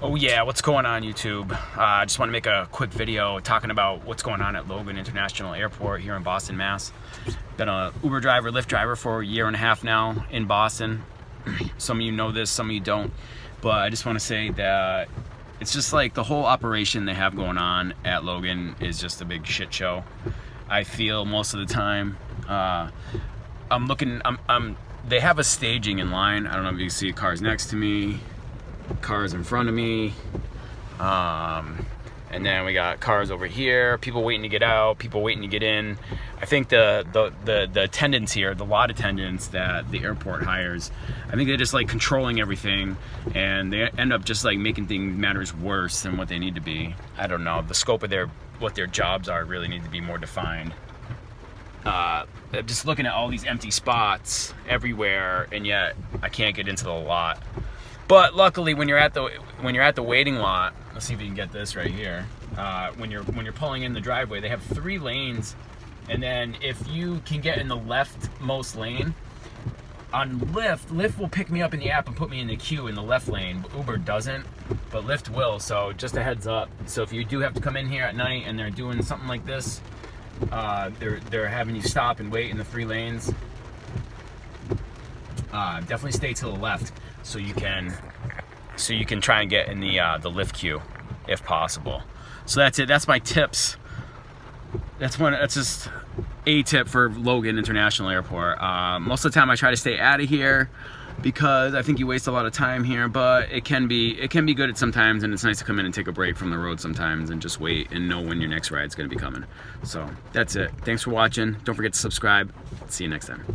Oh yeah, what's going on YouTube? I just want to make a quick video talking about what's going on at Logan International Airport here in Boston, Mass. Been a Uber driver, Lyft driver for a year and a half now in Boston. Some of you know this, some of you don't. But I just want to say that it's just like the whole operation they have going on at Logan is just a big shit show. I feel most of the time. They have a staging in line. I don't know if you can see cars next to me, cars in front of me, and then we got cars over here, people waiting to get out, people waiting to get in. I think the attendants here, the lot attendants that the airport hires, I think they're just like controlling everything, and they end up just like making things matters worse than what they need to be. I don't know, the scope of what their jobs are really need to be more defined. Just looking at all these empty spots everywhere, and yet I can't get into the lot. But luckily, when you're at the waiting lot, let's see if you can get this right here. When you're pulling in the driveway, they have 3 lanes, and then if you can get in the leftmost lane, on Lyft will pick me up in the app and put me in the queue in the left lane. But Uber doesn't, but Lyft will. So just a heads up. So if you do have to come in here at night and they're doing something like this, they're having you stop and wait in the 3 lanes. Definitely stay to the left so you can try and get in the Lyft queue if possible. So that's it. That's my tips. That's just a tip for Logan International Airport. Most of the time I try to stay out of here because I think you waste a lot of time here, but it can be good at sometimes, and it's nice to come in and take a break from the road sometimes and just wait and know when your next ride's going to be coming. So that's it. Thanks for watching. Don't forget to subscribe. See you next time.